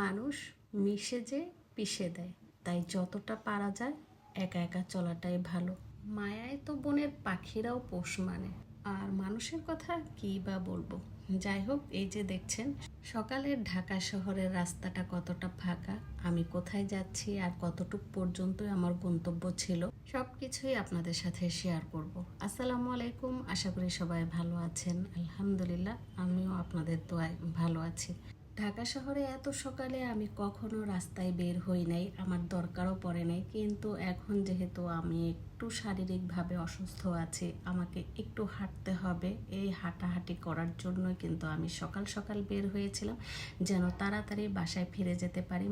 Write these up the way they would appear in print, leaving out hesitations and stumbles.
মানুষ মিশে যে পিষে দেয়, তাই যতটা পারা যায় একা একা চলাটাই ভালো। মায়ায় তো বনের পাখিরাও পোষ মানে, আর মানুষের কথা কী বা বলবো। যাই হোক, এই যে দেখছেন সকালের ঢাকা শহরের রাস্তাটা কতটা ফাঁকা, আমি কোথায় যাচ্ছি আর কতটুক পর্যন্তই আমার গন্তব্য ছিল সব কিছুই আপনাদের সাথে শেয়ার করব। আসসালামু আলাইকুম, আশা করি সবাই ভালো আছেন। আলহামদুলিল্লাহ, আমিও আপনাদের দোয়ায় ভালো আছি। ঢাকা শহরে এত সকালে আমি কখনো রাস্তায় বের হই নাই, আমার দরকারও পড়ে নাই, কিন্তু এখন যেহেতু আমি একটু শারীরিকভাবে অসুস্থ আছি, আমাকে একটু হাঁটতে হবে। এই হাঁটাহাঁটি করার জন্য কিন্তু আমি সকাল সকাল বের হয়েছিলাম, যেন তাড়াতাড়ি বাসায় ফিরে যেতে পারি।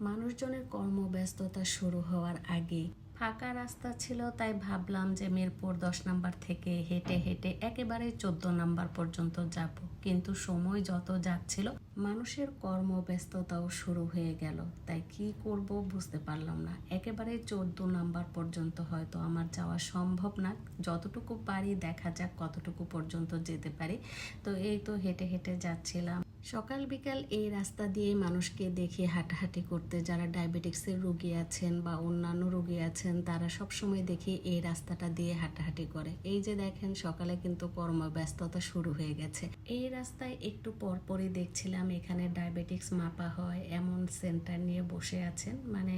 মানুষজনের কর্মব্যস্ততা শুরু হওয়ার আগেই ফাঁকা রাস্তা ছিল, তাই ভাবলাম যে মিরপুর 10 নম্বর থেকে হেঁটে হেঁটে একেবারে 14 নম্বর পর্যন্ত যাব। কিন্তু সময় যত যাচ্ছিল মানুষের কর্মব্যস্ততাও শুরু হয়ে গেল, তাই কি করব বুঝতে পারলাম না। একেবারে 14 নম্বর পর্যন্ত হয়তো আমার যাওয়া সম্ভব না, যতটুকু পারি দেখা যাক কতটুকু পর্যন্ত যেতে পারি। তো এই তো হেঁটে হেঁটে যাচ্ছিলাম। সকাল বিকাল এই রাস্তা দিয়ে মানুষকে দেখি হাঁটাহাঁটি করতে, যারা ডায়াবেটিক্সের রোগী আছেন বা অন্যান্য রোগী আছেন তারা সব সময় দেখি এই রাস্তাটা দিয়ে হাঁটাহাঁটি করে। এই যে দেখেন সকালে কিন্তু কর্মব্যস্ততা শুরু হয়ে গেছে। এই রাস্তায় একটু পরপরই দেখছিলাম এখানে ডায়াবেটিক্স মাপা হয় এমন সেন্টার নিয়ে বসে আছেন, মানে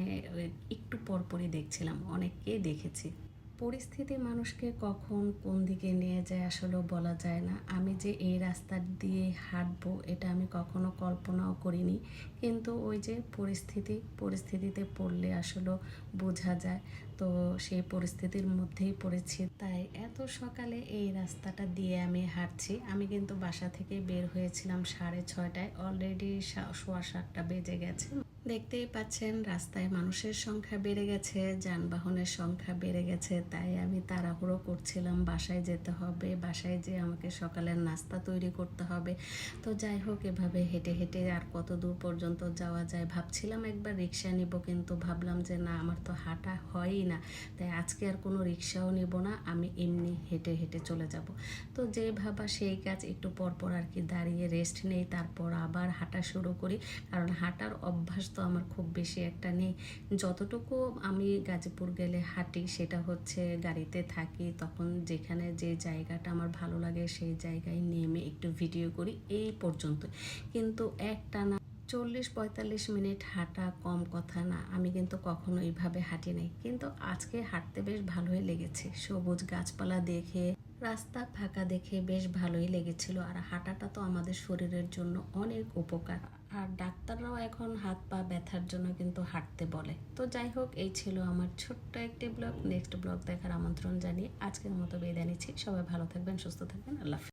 একটু পরপরই দেখছিলাম, অনেককেই দেখেছি। পরিস্থিতি মানুষকে কখন কোন দিকে নিয়ে যায় আসলে বলা যায় না। আমি যে এই রাস্তা দিয়ে হাঁটবো এটা আমি কখনো কল্পনাও করিনি, কিন্তু ওই যে পরিস্থিতিতে পড়লে আসলে বোঝা যায়। তো সেই পরিস্থিতির মধ্যেই পড়েছি, তাই এত সকালে এই রাস্তাটা দিয়ে আমি হাঁটছি। আমি কিন্তু বাসা থেকে বের হয়েছিলাম 6:30টায়, অলরেডি 7:15 বেজে গেছে। দেখতেই পাচ্ছেন রাস্তায় মানুষের সংখ্যা বেড়ে গেছে, যানবাহনের সংখ্যা বেড়ে গেছে, তাই আমি তাড়াহুড়ো করছিলাম, বাসায় যেতে হবে, বাসায় যেয়ে আমাকে সকালের নাস্তা তৈরি করতে হবে। তো যাই হোক, এভাবে হেঁটে হেঁটে আর কত দূর পর্যন্ত যাওয়া যায় ভাবছিলাম একবার রিক্সা নিব, কিন্তু ভাবলাম যে না, আমার তো হাঁটা হয়ই না, তাই আজকে আর কোনো রিক্সাও নিব না, আমি এমনি হেঁটে হেঁটে চলে যাব। তো যে ভাবা সেই কাজ, একটু পরপর আর কি দাঁড়িয়ে রেস্ট নেই, তারপর আবার হাঁটা শুরু করি। কারণ হাঁটার অভ্যাস তো আমার খুব বেশি একটা নেই। যতটুকু আমি গাজীপুর গেলে হাঁটি সেটা হচ্ছে গাড়িতে থাকি, তখন যেখানে যে জায়গাটা আমার ভালো লাগে সেই জায়গায় নেমে একটু ভিডিও করি, এই পর্যন্ত। কিন্তু একটানা 40-45 মিনিট হাঁটা কম কথা না, আমি কিন্তু কখনো এইভাবে হাঁটি নাই, কিন্তু আজকে হাঁটতে বেশ ভালোই লেগেছে। সবুজ গাছপালা দেখে, রাস্তা ফাঁকা দেখে বেশ ভালোই লেগেছিল। আর হাঁটাটা তো আমাদের শরীরের জন্য অনেক উপকার, আর ডাক্তাররাও এখন হাত পা ব্যথার জন্য কিন্তু হাঁটতে বলে। তো যাই হোক, এই ছিল আমার ছোট্ট একটি ব্লগ। নেক্সট ব্লগ দেখার আমন্ত্রণ জানিয়ে আজকের মতো বিদায় নিচ্ছি। সবাই ভালো থাকবেন, সুস্থ থাকবেন, আল্লাহ হাফেজ।